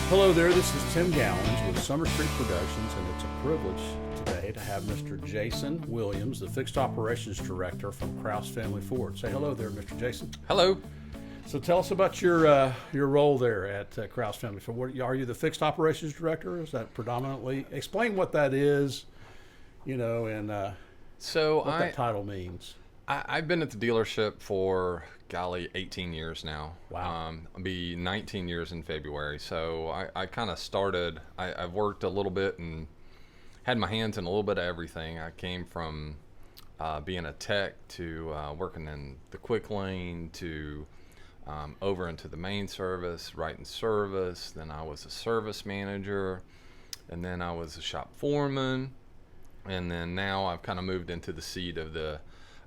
Hello there, this is Tim Gowens with Summer Street Productions, and it's a privilege today to have Mr. Jason Williams, the Fixed Operations Director from Krause Family Ford. Say hello there, Mr. Jason. Hello. So tell us about your role there at Krause Family Ford. Are you the Fixed Operations Director? Is that predominantly? Explain what that is, and what that title means. I've been at the dealership for, 18 years now. Wow. I'll be 19 years in February. So I kind of started, I've worked a little bit and had my hands in a little bit of everything. I came from being a tech to working in the quick lane to over into the main service, right in service. Then I was a service manager, and then I was a shop foreman. And then now I've kind of moved into the seat of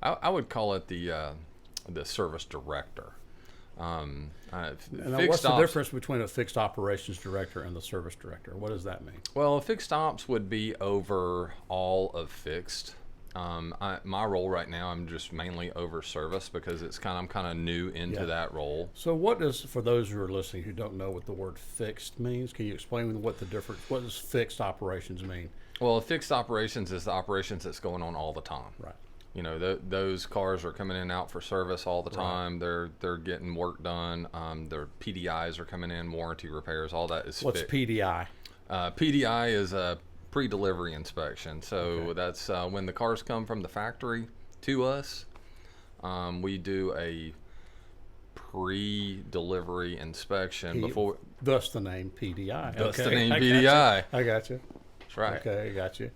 I would call it the service director. And what's the difference between a fixed operations director and the service director? What does that mean? Well, fixed ops would be over all of fixed. My role right now, I'm just mainly over service because I'm kind of new into that role. So for those who are listening who don't know what the word fixed means, can you explain what does fixed operations mean? Well, fixed operations is the operations that's going on all the time. Right. Those cars are coming in and out for service all the time. Right. They're getting work done. Their PDIs are coming in, warranty repairs, all that is What's fixed. PDI? PDI is a pre-delivery inspection. So that's when the cars come from the factory to us. We do a pre-delivery inspection before. Thus the name PDI. Thus the name PDI. I got you. That's right. Okay, I got you.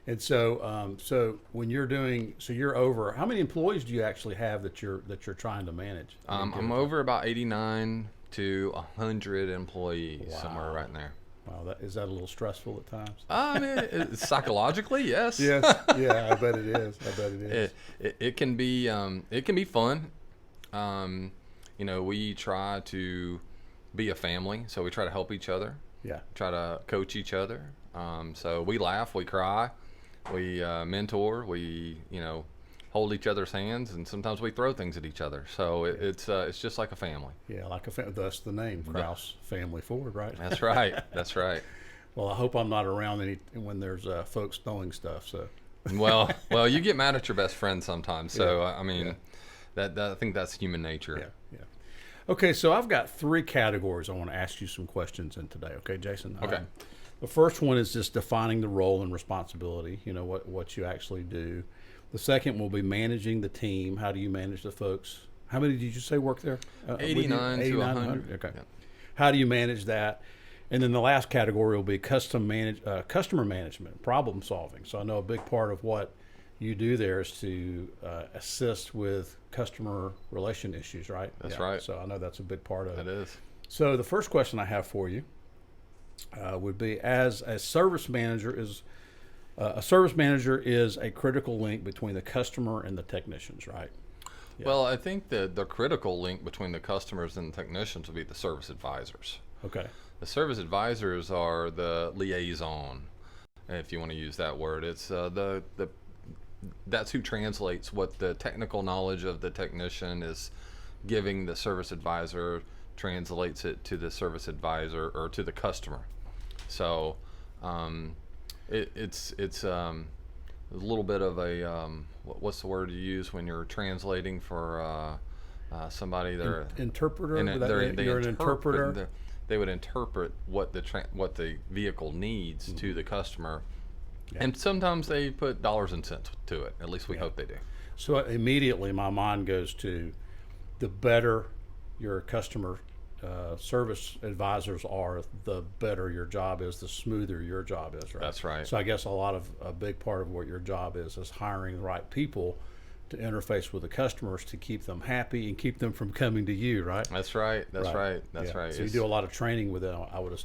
And so when you're you're over, how many employees do you actually have that you're trying to manage? I'm over about 89 to 100 employees, Wow. somewhere right in there. Wow, is that a little stressful at times? I mean, psychologically, yes. Yes, yeah, I bet it is. It can be fun. We try to be a family, so we try to help each other. Yeah. Try to coach each other. So we laugh, we cry, we mentor, we hold each other's hands, and sometimes we throw things at each other. So it's just like a family. Yeah, thus the name Krause Family Ford, right? That's right. That's right. Well, I hope I'm not around when there's folks throwing stuff. So. Well, you get mad at your best friend sometimes. So that I think that's human nature. Yeah. Okay, so I've got 3 categories I want to ask you some questions in today. Okay, Jason. Okay. The first one is just defining the role and responsibility. What you actually do. The second will be managing the team. How do you manage the folks? How many did you say work there? 89 to 100. Okay. Yeah. How do you manage that? And then the last category will be customer management, problem solving. So I know a big part of what you do there is to assist with customer relation issues, right? That's right. So I know that's a big part of it. It is. So the first question I have for you would be, as a service manager is a critical link between the customer and the technicians, right? Yeah. Well, I think the critical link between the customers and the technicians would be the service advisors. Okay. The service advisors are the liaison, if you want to use that word. It's that's who translates what the technical knowledge of the technician is giving the service advisor, translates it to the service advisor or to the customer. So it's a little bit of a what's the word you use when you're translating for somebody? They're interpreter. You're an interpreter. They would interpret what the vehicle needs to the customer. Yeah. And sometimes they put dollars and cents to it. At least we hope they do. So immediately my mind goes to the better your customer service advisors are, the better your job is, the smoother your job is, right? That's right. So I guess a big part of what your job is hiring the right people to interface with the customers to keep them happy and keep them from coming to you, right? That's right. That's right. So you do a lot of training with them.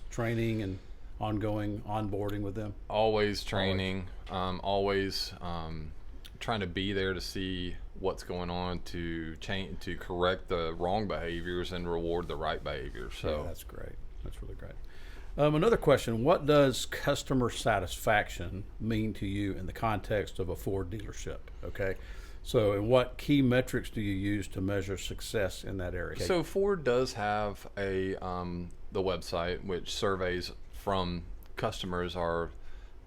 Training and ongoing onboarding with them. Always training. Always trying to be there to see what's going on to correct the wrong behaviors and reward the right behaviors. So yeah, that's great. That's really great. Another question: what does customer satisfaction mean to you in the context of a Ford dealership? Okay. So, and what key metrics do you use to measure success in that area? So Ford does have the website, which surveys from customers are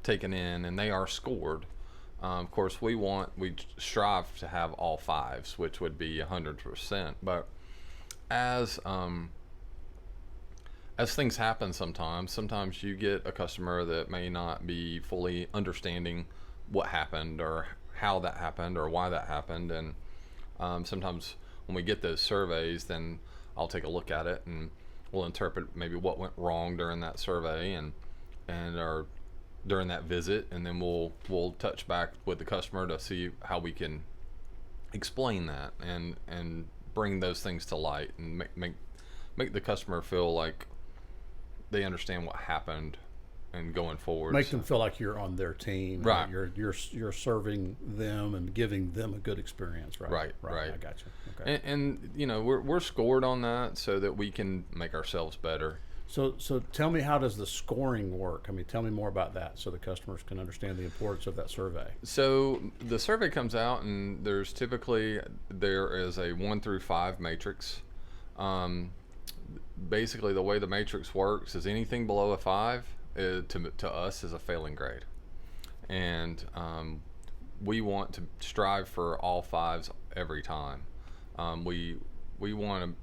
taken in and they are scored. Of course, we strive to have all fives, which would be 100%. But as things happen, sometimes you get a customer that may not be fully understanding what happened or how that happened or why that happened, and sometimes when we get those surveys, then I'll take a look at it and we'll interpret maybe what went wrong during that survey and or during that visit, and then we'll touch back with the customer to see how we can explain that and bring those things to light and make the customer feel like they understand what happened and going forward. Make them feel like you're on their team. Right. You're serving them and giving them a good experience. Right. Right. I got you. Okay. And you know, we're scored on that so that we can make ourselves better. So tell me, how does the scoring work? I mean, tell me more about that so the customers can understand the importance of that survey. So the survey comes out, and there is a 1 through 5 matrix. Basically, the way the matrix works is anything below a 5 to us is a failing grade, and we want to strive for all 5s every time. We want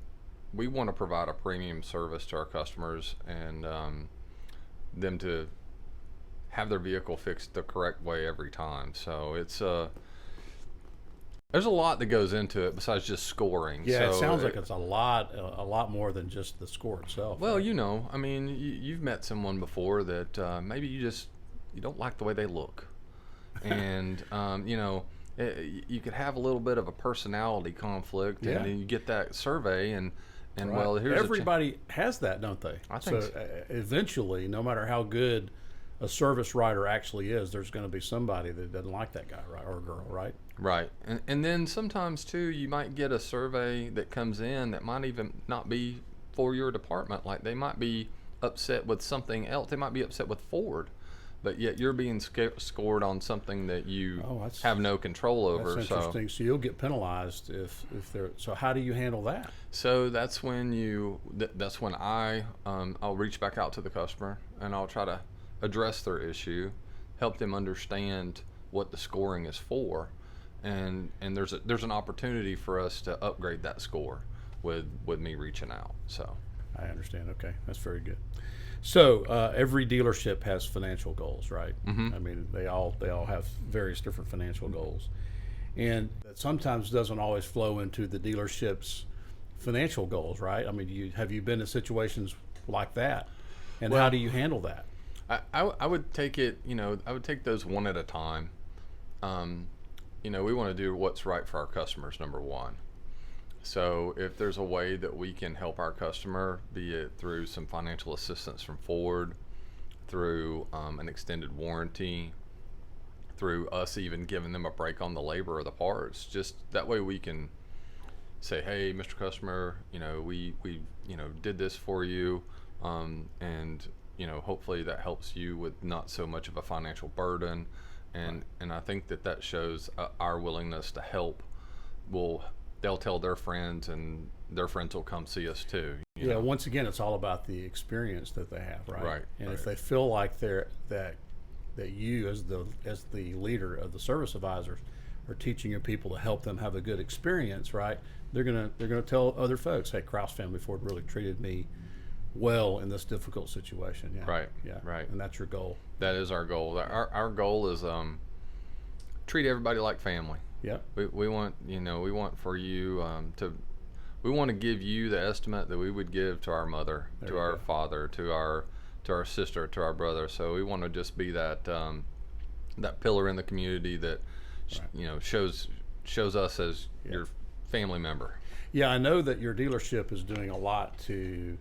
to provide a premium service to our customers and them to have their vehicle fixed the correct way every time. So it's there's a lot that goes into it besides just scoring. Yeah, so it sounds like it's a lot more than just the score itself. Well, right? you know, I mean, you've met someone before that maybe you don't like the way they look, and you know, you could have a little bit of a personality conflict, and then you get that survey, and right. Well, here's everybody has that, don't they? I think so. Eventually, no matter how good a service writer actually is, there's going to be somebody that doesn't like that guy, right, or girl, right? Right. And then sometimes too, you might get a survey that comes in that might even not be for your department. Like they might be upset with something else. They might be upset with Ford, but yet you're being scored on something that you have no control over. That's interesting. So you'll get penalized if they're. So how do you handle that? So that's when I'll reach back out to the customer and I'll try to address their issue, help them understand what the scoring is for, and there's an opportunity for us to upgrade that score with me reaching out. So I understand. Okay, that's very good. So every dealership has financial goals, right? Mm-hmm. I mean, they all have various different financial goals, and that sometimes doesn't always flow into the dealership's financial goals, right? I mean, have you been in situations like that, and how do you handle that? I would take it, I would take those one at a time. We want to do what's right for our customers, number one. So if there's a way that we can help our customer, be it through some financial assistance from Ford, through an extended warranty, through us even giving them a break on the labor or the parts, just that way we can say, hey, Mr. Customer, we did this for you, and hopefully that helps you with not so much of a financial burden, and I think that shows our willingness to help. They'll tell their friends, and their friends will come see us too. Yeah. Once again, it's all about the experience that they have, right? Right. And if they feel like that you as the leader of the service advisors are teaching your people to help them have a good experience, right? They're gonna tell other folks, hey, Krause Family Ford really treated me well in this difficult situation. Yeah. Right. Yeah. Right. And that's your goal. That is our goal. Our goal is treat everybody like family. Yeah. We want for you we want to give you the estimate that we would give to our mother, to our father, to our sister, to our brother. So we want to just be that pillar in the community that shows us as your family member. Yeah, I know that your dealership is doing a lot to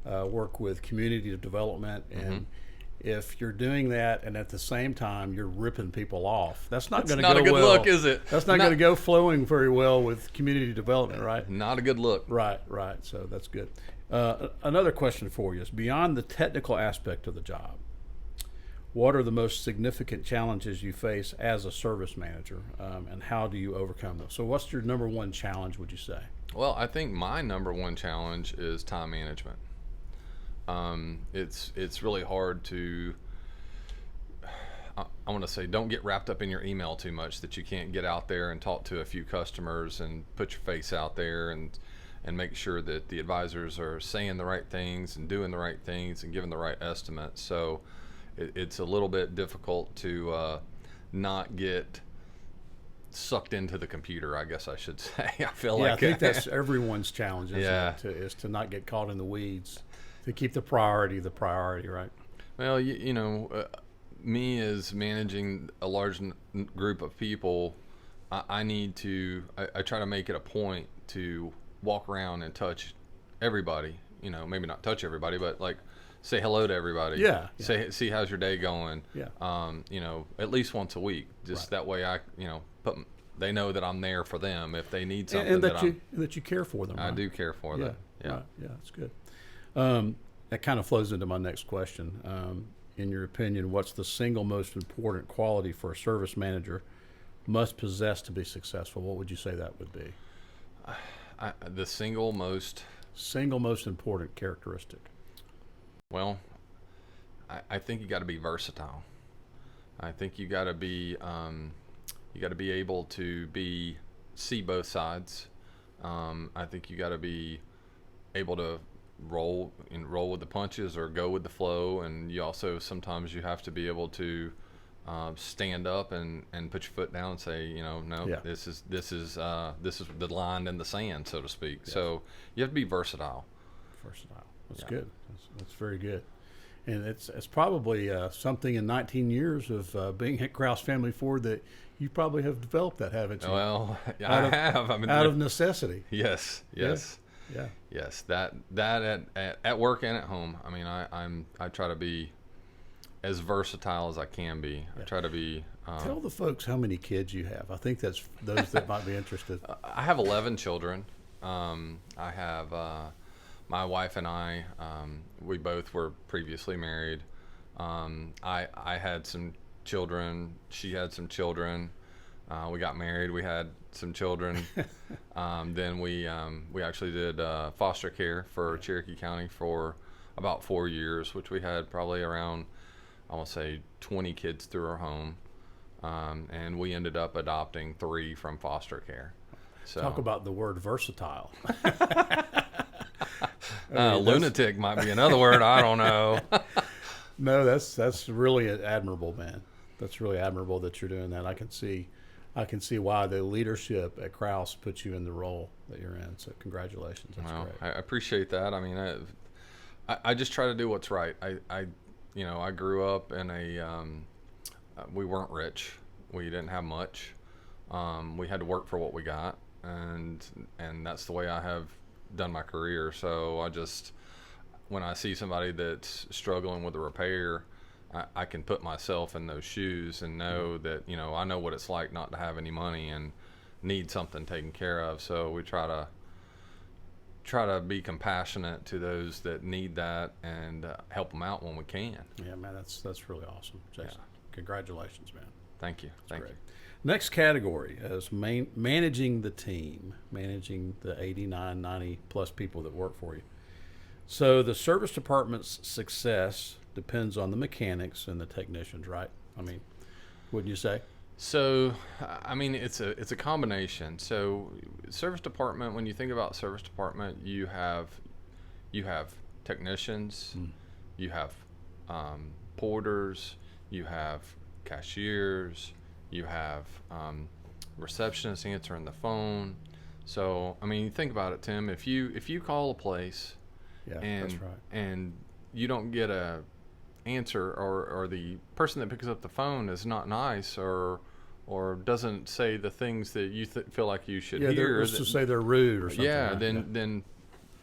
work with community development, and if you're doing that and at the same time you're ripping people off, that's not going to go well. Not a good look, is it? That's not going to go flowing very well with community development, right? Not a good look. Right. So that's good. Another question for you is, beyond the technical aspect of the job, what are the most significant challenges you face as a service manager, and how do you overcome them? So what's your number one challenge, would you say? Well, I think my number one challenge is time management. It's really hard to, I want to say, don't get wrapped up in your email too much that you can't get out there and talk to a few customers and put your face out there and make sure that the advisors are saying the right things and doing the right things and giving the right estimates. So it's a little bit difficult to not get sucked into the computer, I guess I should say. I feel Yeah, like I think that's everyone's challenge, isn't Yeah. it? Is to not get caught in the weeds, to keep the priority, right? Well, me as managing a large group of people, I need to, I try to make it a point to walk around and touch everybody. Maybe not touch everybody, but like say hello to everybody. Yeah. See how's your day going. Yeah. At least once a week. Just Right. that way they know that I'm there for them if they need something. And that you care for them. I right? do care for them. Yeah. Right. Yeah, that's good. That kind of flows into my next question. In your opinion, what's the single most important quality for a service manager must possess to be successful? What would you say that would be? The single most important characteristic. Well, I think you got to be versatile. I think you got to be able to see both sides. I think you got to be able to roll with the punches or go with the flow, and you also sometimes you have to be able to stand up and put your foot down and say, no, Yeah. this is the line in the sand, so to speak. Yeah. So you have to be versatile. Versatile. That's Yeah. good. That's very good. And it's probably something in 19 years of being at Krause Family Ford that you probably have developed that, haven't you? Well, Out I of- have. I mean, Out of necessity. yes. Yeah. Yes, that at work and at home. I mean, I try to be as versatile as I can be. I try to be. Tell the folks how many kids you have. I think that's those that might be interested. I have 11 children. I have my wife and I. We both were previously married. I had some children. She had some children. We got married. We had some children. Then we actually did foster care for Cherokee County for about 4 years, which we had probably around, I want to say, 20 kids through our home. And we ended up adopting 3 from foster care. So Talk about the word versatile. lunatic might be another word. I don't know. No, that's really admirable, man. That's really admirable that you're doing that. I can see why the leadership at Krause puts you in the role that you're in. So congratulations. That's Well, great. I appreciate that. I mean, I just try to do what's right. I grew up in we weren't rich. We didn't have much. We had to work for what we got, and that's the way I have done my career. So when I see somebody that's struggling with a repair, I can put myself in those shoes and know that, I know what it's like not to have any money and need something taken care of. So we try to be compassionate to those that need that and help them out when we can. Yeah, man, that's really awesome, Jason. Yeah. Congratulations, man. Thank you. Thank you. Next category is managing the team, managing the 89, 90 plus people that work for you. So the service department's success depends on the mechanics and the technicians, right? I mean, wouldn't you say? So, I mean, it's a combination. So, service department. When you think about service department, you have technicians, you have porters, you have cashiers, you have receptionists answering the phone. So, I mean, think about it, Tim. If you call a place, Yeah, and that's right. and you don't get a answer, or the person that picks up the phone is not nice, or doesn't say the things that you feel like you should hear. Let's just say they're rude or something. Yeah, right? then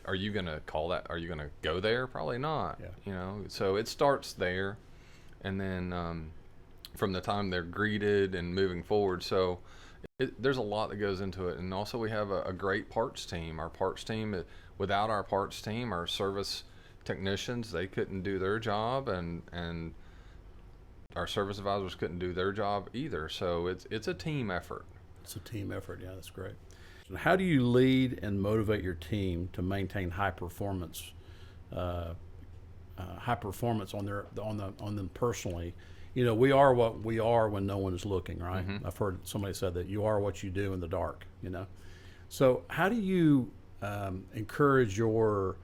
are you gonna call that? Are you gonna go there? Probably not. Yeah. So it starts there, and then from the time they're greeted and moving forward. So there's a lot that goes into it, and also we have a great parts team. Our parts team, without our parts team, our service technicians, they couldn't do their job, and our service advisors couldn't do their job either. So it's a team effort. It's a team effort. Yeah, that's great. And how do you lead and motivate your team to maintain high performance high performance on them personally. You know, we are what we are when no one is looking, right? Mm-hmm. I've heard somebody said that you are what you do in the dark. You know, so how do you encourage your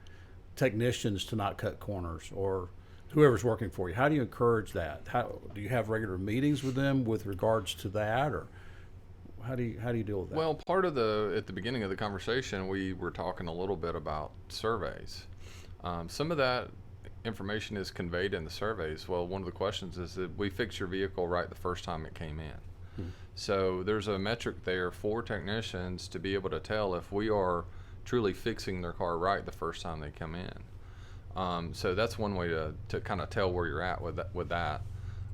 technicians to not cut corners, or whoever's working for you? How do you encourage that? How do you have regular meetings with them with regards to that, or how do you deal with that? Well, part of at the beginning of the conversation, we were talking a little bit about surveys. Some of that information is conveyed in the surveys. Well, one of the questions is that we fix your vehicle right the first time it came in. So there's a metric there for technicians to be able to tell if we are truly fixing their car right the first time they come in. So that's one way to kind of tell where you're at with that.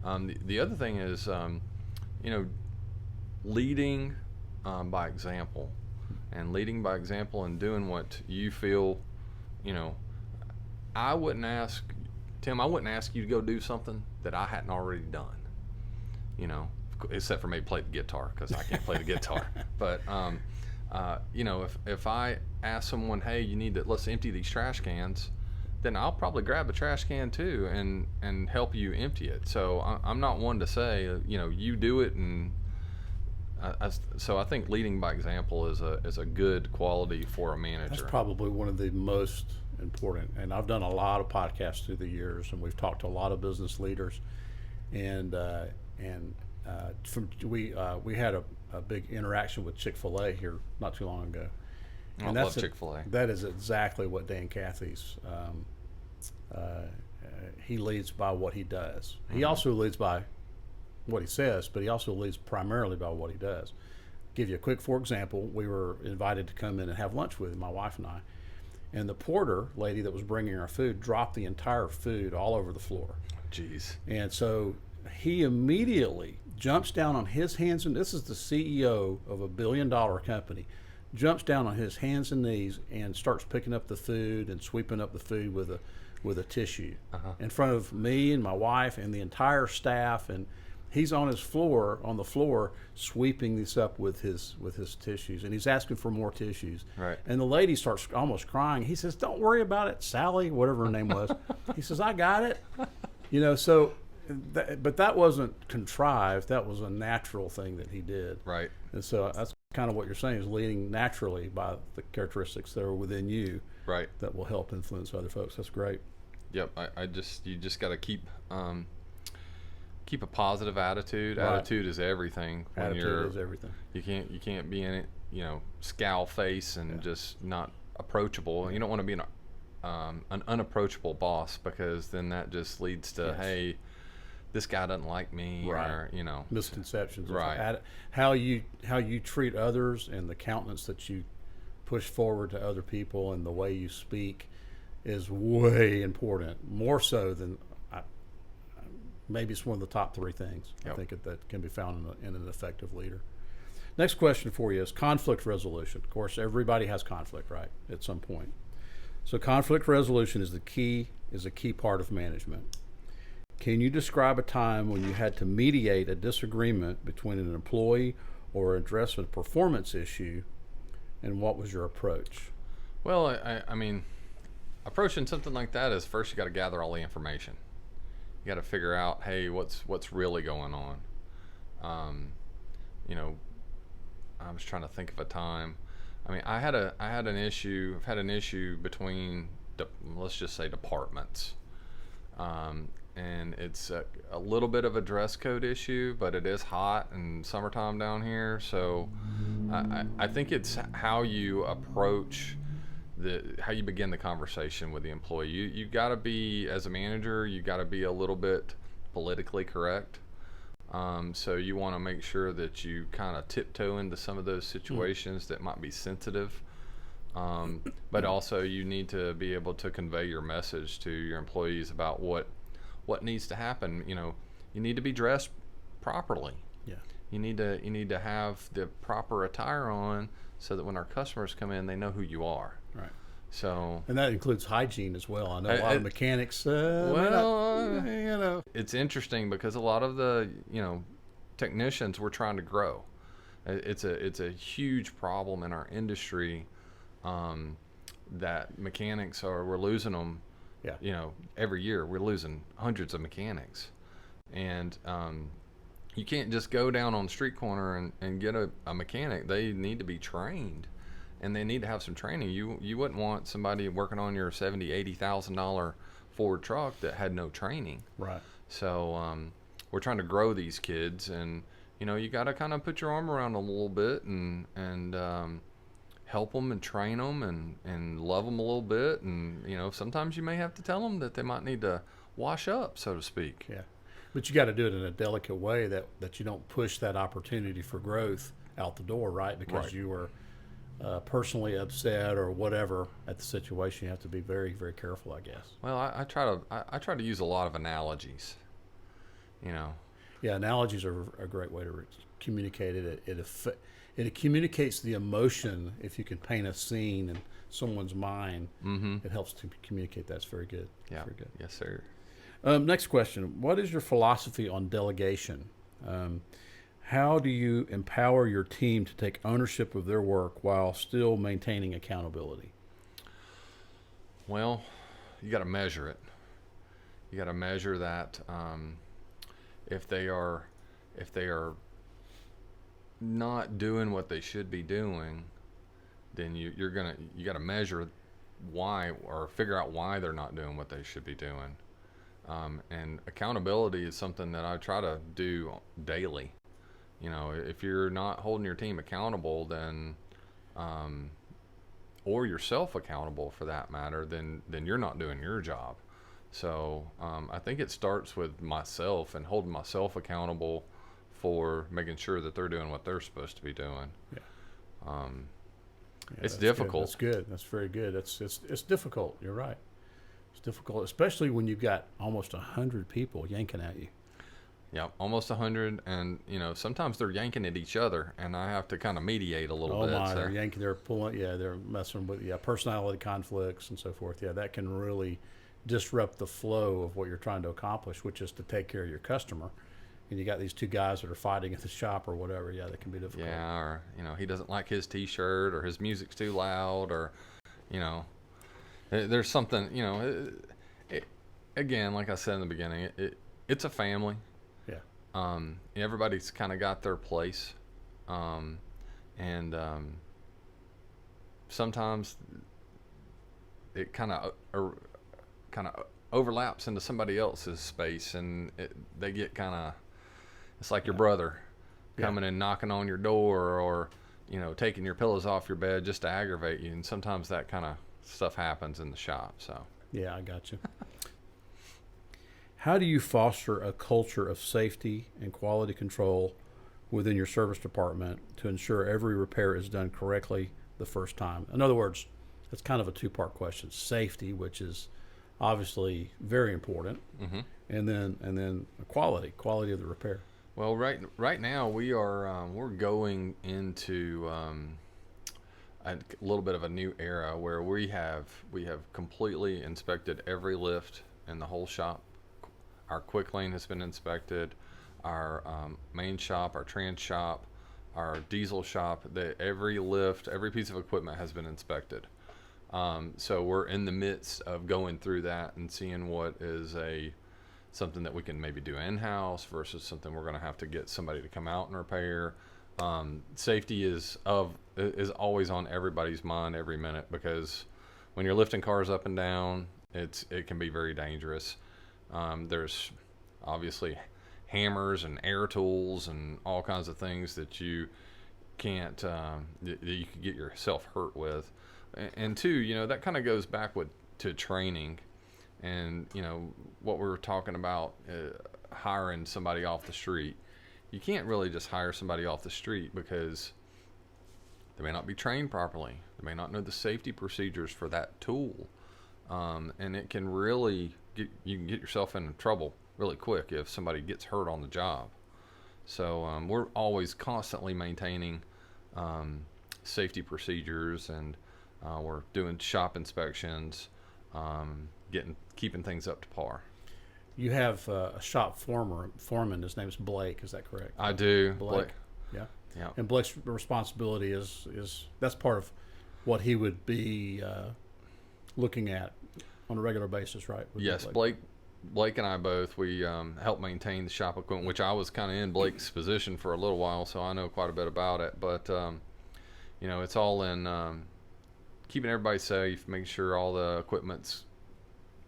The other thing is, you know, leading by example, and leading by example and doing what you feel, you know. I wouldn't ask you to go do something that I hadn't already done, you know, except for maybe play the guitar, because I can't play the guitar. But, you know, if I ask someone, hey, let's empty these trash cans, then I'll probably grab a trash can too and help you empty it. So I'm not one to say, you know, you do it. And so I think leading by example is a good quality for a manager. That's probably one of the most important. And I've done a lot of podcasts through the years, and we've talked to a lot of business leaders. And we had a big interaction with Chick-fil-A here not too long ago. And I love Chick-fil-A. That is exactly what Dan Cathy's. He leads by what he does. Mm-hmm. He also leads by what he says, but he also leads primarily by what he does. Give you a quick, for example, we were invited to come in and have lunch with him, my wife and I. And the porter lady that was bringing our food dropped the entire food all over the floor. Jeez. And so he immediately jumps down on his hands, and this is the CEO of a $1 billion company, jumps down on his hands and knees and starts picking up the food and sweeping up the food with a tissue in front of me and my wife and the entire staff. And he's on the floor sweeping this up with his tissues, and he's asking for more tissues. Right. And the lady starts almost crying. He says, "Don't worry about it, Sally," whatever her name was. He says, "I got it." You know, so but that wasn't contrived. That was a natural thing that he did. Right. And so that's kind of what you're saying, is leading naturally by the characteristics that are within you. Right. That will help influence other folks. That's great. Yep. You just got to keep a positive attitude. Right. Attitude is everything. Attitude is everything. You can't be in it, you know, scowl face and just not approachable. You don't want to be an unapproachable boss, because then that just leads to, hey, this guy doesn't like me, or, you know, misconceptions. Right. How you treat others and the countenance that you push forward to other people and the way you speak is way important, more so than maybe it's one of the top three things. Yep. I think that can be found in an effective leader. Next question for you is conflict resolution. Of course, everybody has conflict, right, at some point. So conflict resolution is a key part of management. Can you describe a time when you had to mediate a disagreement between an employee or address a performance issue, and what was your approach? Well, I mean, approaching something like that is, first you got to gather all the information. You got to figure out, hey, what's really going on. You know, I was trying to think of a time. I mean, I had an issue. I've had an issue between, let's just say, departments, and it's a little bit of a dress code issue, but it is hot and summertime down here. So I think it's how you approach how you begin the conversation with the employee. You got to be, as a manager, you got to be a little bit politically correct. So you want to make sure that you kind of tiptoe into some of those situations that might be sensitive. But also you need to be able to convey your message to your employees about what needs to happen. You know, you need to be dressed properly. Yeah. You need to have the proper attire on, so that when our customers come in, they know who you are. Right. So, and that includes hygiene as well. I know a lot of mechanics. You know, it's interesting because a lot of the technicians, we're trying to grow. It's a huge problem in our industry, that mechanics we're losing them Yeah. Every year we're losing hundreds of mechanics, and you can't just go down on the street corner and get a mechanic. They need to be trained, and they need to have some training. You wouldn't want somebody working on your $70,000-$80,000 Ford truck that had no training. Right. So we're trying to grow these kids, and you got to kind of put your arm around them a little bit and help them and train them and love them a little bit. And sometimes you may have to tell them that they might need to wash up, so to speak. Yeah. But you got to do it in a delicate way that you don't push that opportunity for growth out the door, right? Because Right. you were personally upset or whatever at the situation. You have to be very, very careful, I guess. Well, I try to use a lot of analogies. Yeah, analogies are a great way to communicate it. It communicates the emotion. If you can paint a scene in someone's mind, it helps to communicate. That's very good. Yeah. Very good. Yes, sir. Next question. What is your philosophy on delegation? How do you empower your team to take ownership of their work while still maintaining accountability? Well, you got to measure it. You got to measure that if they are not doing what they should be doing, then you got to measure why, or figure out why they're not doing what they should be doing. And accountability is something that I try to do daily. If you're not holding your team accountable, then or yourself accountable for that matter, then you're not doing your job. So I think it starts with myself and holding myself accountable for making sure that they're doing what they're supposed to be doing. Yeah. It's That's difficult. That's good. That's very good. It's difficult. You're right. It's difficult, especially when you've got almost 100 people yanking at you. Yeah, almost 100, and sometimes they're yanking at each other, and I have to kind of mediate a little bit. Oh my, So. they're yanking, they're pulling, they're messing with personality conflicts and so forth. Yeah, that can really disrupt the flow of what you're trying to accomplish, which is to take care of your customer. And you got these two guys that are fighting at the shop or whatever. Yeah, that can be difficult. Yeah, or he doesn't like his T-shirt, or his music's too loud, or there's something. Again, like I said in the beginning, it's a family. Yeah. Everybody's kind of got their place, and sometimes it kind of overlaps into somebody else's space, and they get kind of. It's like your brother coming and knocking on your door, or taking your pillows off your bed just to aggravate you. And sometimes that kind of stuff happens in the shop. So yeah, I got you. How do you foster a culture of safety and quality control within your service department to ensure every repair is done correctly the first time? In other words, it's kind of a two-part question. Safety, which is obviously very important, and then quality of the repair. Well, right now we're going into a little bit of a new era where we have completely inspected every lift in the whole shop. Our quick lane has been inspected, our main shop, our trans shop, our diesel shop. Every lift, every piece of equipment has been inspected. So we're in the midst of going through that and seeing what is something that we can maybe do in-house versus something we're going to have to get somebody to come out and repair. Safety is always on everybody's mind every minute, because when you're lifting cars up and down, it can be very dangerous. There's obviously hammers and air tools and all kinds of things that you can't that you could get yourself hurt with. And two, that kind of goes back to training. And what we were talking about, hiring somebody off the street. You can't really just hire somebody off the street because they may not be trained properly. They may not know the safety procedures for that tool, and it can really you can get yourself into trouble really quick if somebody gets hurt on the job. So we're always constantly maintaining safety procedures, and we're doing shop inspections. Keeping things up to par. You have a shop foreman. His name is Blake. Is that correct? I do. Blake. Yeah. Yeah. And Blake's responsibility is that's part of what he would be looking at on a regular basis, right? With Yes, Blake and I both, we help maintain the shop equipment, which I was kind of in Blake's position for a little while, so I know quite a bit about it. But, it's all in keeping everybody safe, making sure all the equipment's,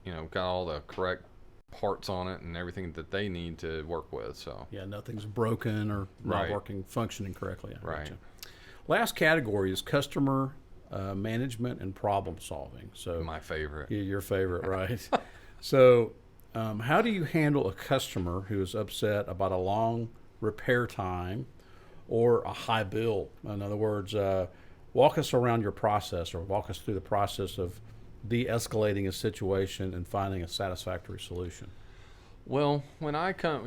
got all the correct parts on it and everything that they need to work with. So Yeah, nothing's broken or not Right. working, functioning correctly. I Right. gotcha. Last category is customer management and problem solving. So my favorite. yeah, your favorite, right? So how do you handle a customer who is upset about a long repair time or a high bill? In other words, walk us around your process, or walk us through the process of de-escalating a situation and finding a satisfactory solution. Well, when I come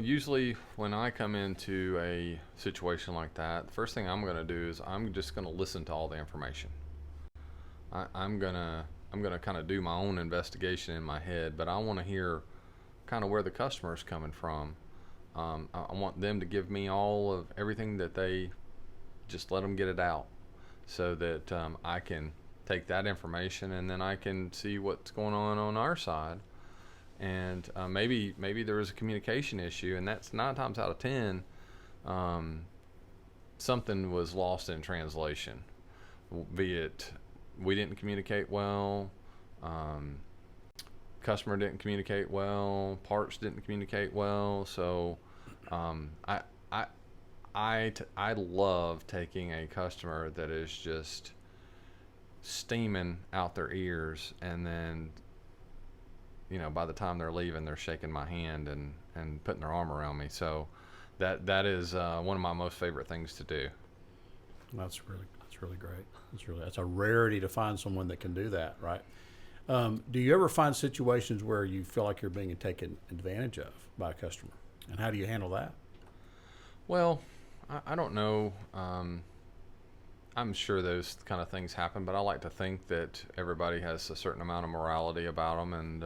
into a situation like that, the first thing I'm going to do is I'm just going to listen to all the information. I'm gonna kind of do my own investigation in my head, but I want to hear kind of where the customer's coming from. I want them to give me all of everything that they just let them get it out, so that I can take that information and then I can see what's going on our side. And maybe there is a communication issue, and that's 9 times out of 10 something was lost in translation, be it we didn't communicate well, customer didn't communicate well, parts didn't communicate well. So I love taking a customer that is just steaming out their ears, and then by the time they're leaving, they're shaking my hand and putting their arm around me. So that is one of my most favorite things to do. That's really great. That's a rarity to find someone that can do that, right? Do you ever find situations where you feel like you're being taken advantage of by a customer, and how do you handle that? Well, I don't know. I'm sure those kind of things happen, but I like to think that everybody has a certain amount of morality about them, and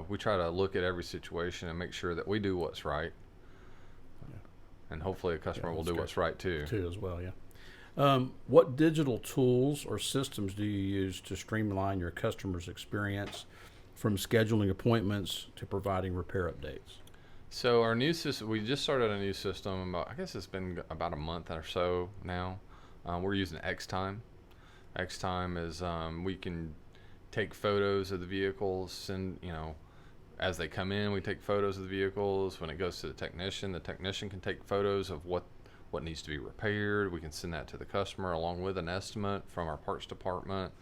we try to look at every situation and make sure that we do what's right, and hopefully a customer will do what's right too. Too as well, yeah. What digital tools or systems do you use to streamline your customer's experience, from scheduling appointments to providing repair updates? So our new system, we just started a new system. I guess it's been about a month or so now. We're using X-Time. X-Time is we can take photos of the vehicles, and as they come in, we take photos of the vehicles. When it goes to the technician can take photos of what needs to be repaired. We can send that to the customer along with an estimate from our parts department.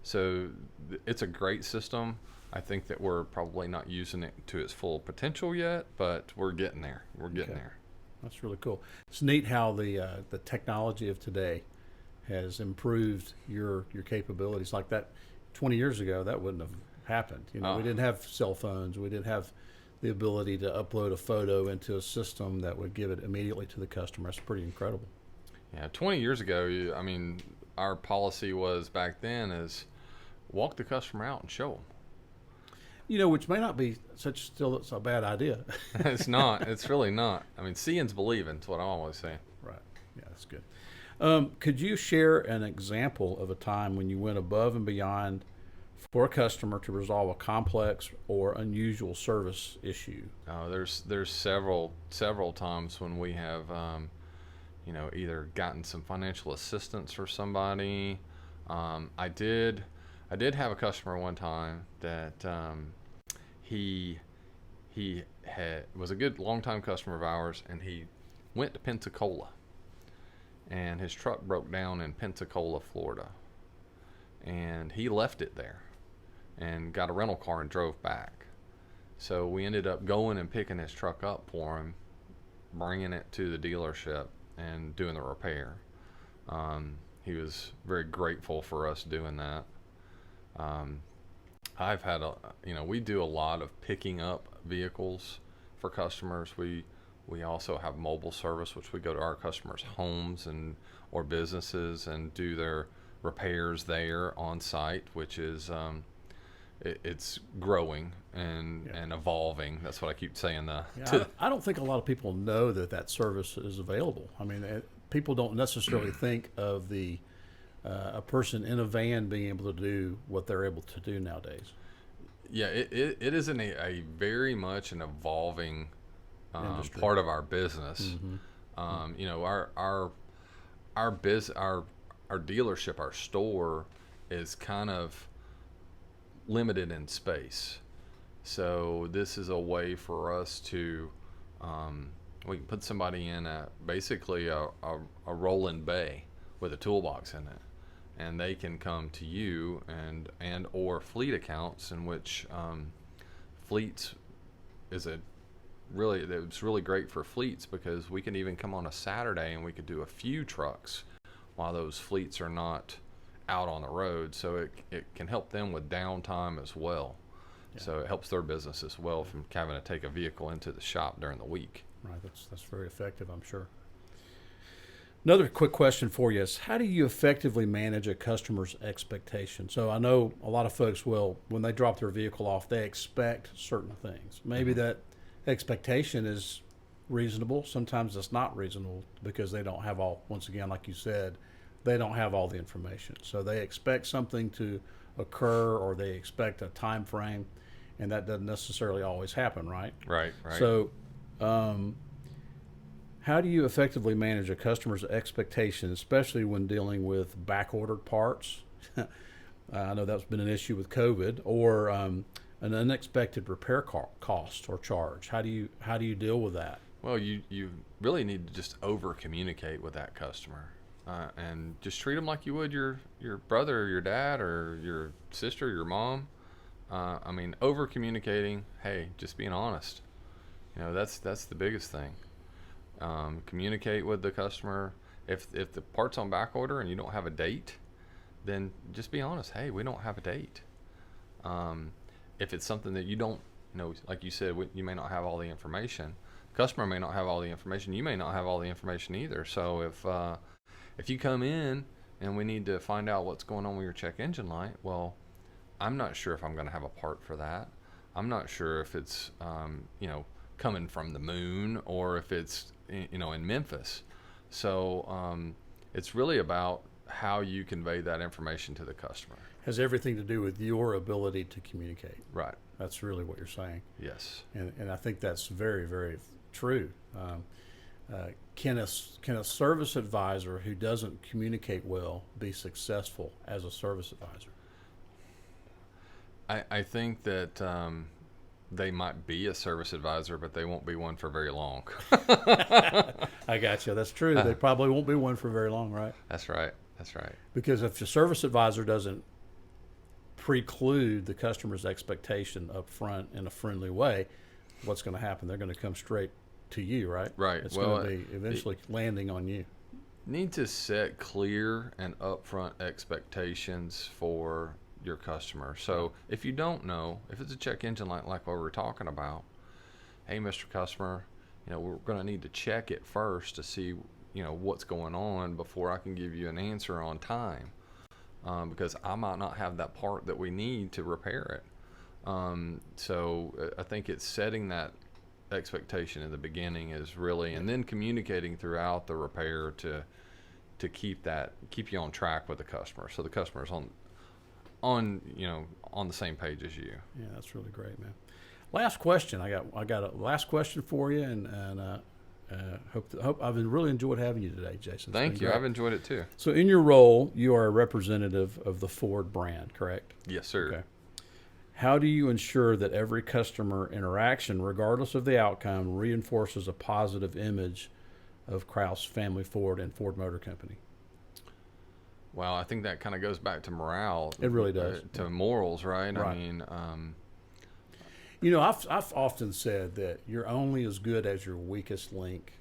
So it's a great system. I think that we're probably not using it to its full potential yet, but we're getting there. We're getting there. That's really cool. It's neat how the technology of today has improved your capabilities. Like that, 20 years ago, that wouldn't have happened. We didn't have cell phones. We didn't have the ability to upload a photo into a system that would give it immediately to the customer. That's pretty incredible. Yeah, 20 years ago, our policy was back then is walk the customer out and show them. Which may not be still a bad idea. It's not. It's really not. Seeing's believing. That's what I always say. Right. Yeah, that's good. Could you share an example of a time when you went above and beyond for a customer to resolve a complex or unusual service issue? There's several times when we have, either gotten some financial assistance for somebody. I did have a customer one time that he was a good longtime customer of ours, and he went to Pensacola, and his truck broke down in Pensacola, Florida, and he left it there and got a rental car and drove back. So we ended up going and picking his truck up for him, bringing it to the dealership and doing the repair. He was very grateful for us doing that. I've had we do a lot of picking up vehicles for customers. We also have mobile service, which we go to our customers' homes or businesses and do their repairs there on site, which is it's growing and evolving. That's what I keep saying. I don't think a lot of people know that service is available. People don't necessarily think of the a person in a van being able to do what they're able to do nowadays. Yeah, it is a very much an evolving Industry. part of our business. Mm-hmm. You know, our dealership, our store, is kind of limited in space. So this is a way for us to we can put somebody in basically a rolling bay with a toolbox in it, and they can come to you and or fleet accounts, in which fleets is it's really great for fleets, because we can even come on a Saturday and we could do a few trucks while those fleets are not out on the road. So it can help them with downtime as well. Yeah. So it helps their business as well from having to take a vehicle into the shop during the week. Right, that's very effective, I'm sure. Another quick question for you is, how do you effectively manage a customer's expectation? So I know a lot of folks will, when they drop their vehicle off, they expect certain things. Maybe that expectation is reasonable. Sometimes it's not reasonable because they don't have all, once again, like you said, they don't have all the information. So they expect something to occur, or they expect a time frame, and that doesn't necessarily always happen, right? Right. So how do you effectively manage a customer's expectation, especially when dealing with back-ordered parts? I know that's been an issue with COVID, or an unexpected repair cost or charge. How do you deal with that? Well, you really need to just over communicate with that customer, and just treat them like you would your brother or your dad or your sister or your mom. I mean, over communicating. Hey, just being honest. You know, that's the biggest thing. Communicate with the customer. If the part's on back order and you don't have a date, then just be honest. Hey, we don't have a date. If it's something that you don't know, like you said, you may not have all the information. The customer may not have all the information. You may not have all the information either. So if you come in and we need to find out what's going on with your check engine light, well, I'm not sure if I'm going to have a part for that. I'm not sure if it's coming from the moon, or if it's in Memphis. So it's really about how you convey that information to the customer. Has everything to do with your ability to communicate. Right. That's really what you're saying. Yes. And I think that's very, very true. Can a service advisor who doesn't communicate well be successful as a service advisor? I think that they might be a service advisor, but they won't be one for very long. I got you. That's true. They probably won't be one for very long, right? That's right. Because if the service advisor doesn't preclude the customer's expectation up front in a friendly way, what's going to happen? They're going to come straight to you, right? Right. It's going to be eventually landing on you. Need to set clear and upfront expectations for your customer. So if you don't know, if it's a check engine light like what we're talking about, hey, Mr. Customer, we're going to need to check it first to see, what's going on before I can give you an answer on time, because I might not have that part that we need to repair it. So I think it's setting that expectation in the beginning is really, and then communicating throughout the repair to keep you on track with the customer, so the customer's on the same page as you. Yeah, that's really great, man. Last question. I got a last question for you, and hope I've really enjoyed having you today, Jason. Thank you. Great. I've enjoyed it too. So, in your role, you are a representative of the Ford brand, correct? Yes, sir. Okay. How do you ensure that every customer interaction, regardless of the outcome, reinforces a positive image of Krause Family Ford and Ford Motor Company? Well, I think that kind of goes back to morale. It really does. To morals, right? Right. I mean, I've often said that you're only as good as your weakest link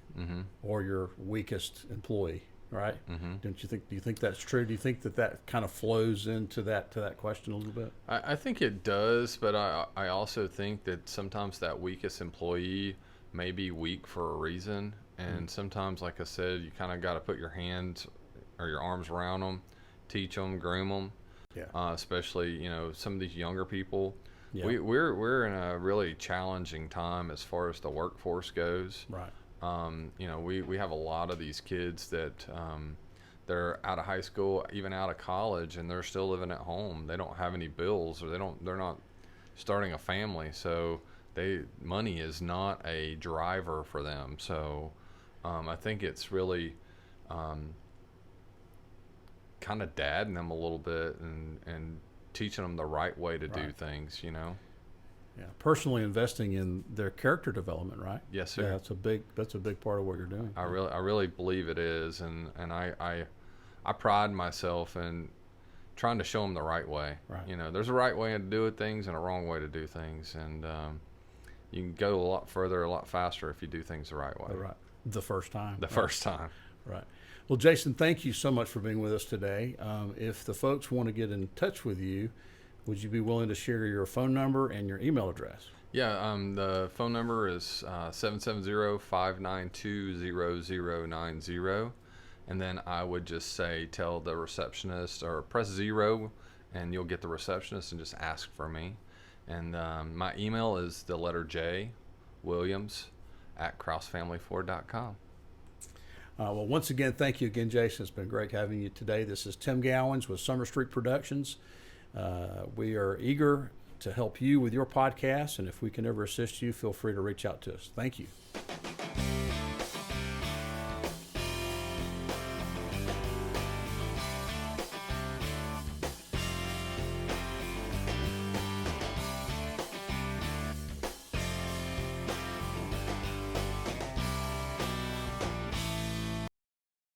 or your weakest employee, right? Do you think that's true? Do you think that kind of flows into that question a little bit? I think it does, but I also think that sometimes that weakest employee may be weak for a reason, and sometimes, like I said, you kind of got to put your hands or your arms around them, teach them, groom them. Yeah. Especially some of these younger people. Yeah. We're in a really challenging time as far as the workforce goes. Right. We have a lot of these kids that they're out of high school, even out of college, and they're still living at home. They don't have any bills, or they're not starting a family. So money is not a driver for them. So I think it's really kind of dadding them a little bit and teaching them the right way to do things, you know. Yeah, personally investing in their character development, right? Yes, sir. Yeah, that's a big part of what you're doing. I really believe it is, and I pride myself in trying to show them the right way. Right. You know, there's a right way to do things and a wrong way to do things, and you can go a lot further, a lot faster if you do things the right way. Right. The first time. First time. Right. Well, Jason, thank you so much for being with us today. If the folks want to get in touch with you, would you be willing to share your phone number and your email address? Yeah, the phone number is 770-592-0090. And then I would just tell the receptionist, or press 0, and you'll get the receptionist, and just ask for me. And my email is the letter J, Williams, @KrauseFamilyFord.com. Well, once again, thank you again, Jason. It's been great having you today. This is Tim Gowens with Summer Street Productions. We are eager to help you with your podcast, and if we can ever assist you, feel free to reach out to us. Thank you.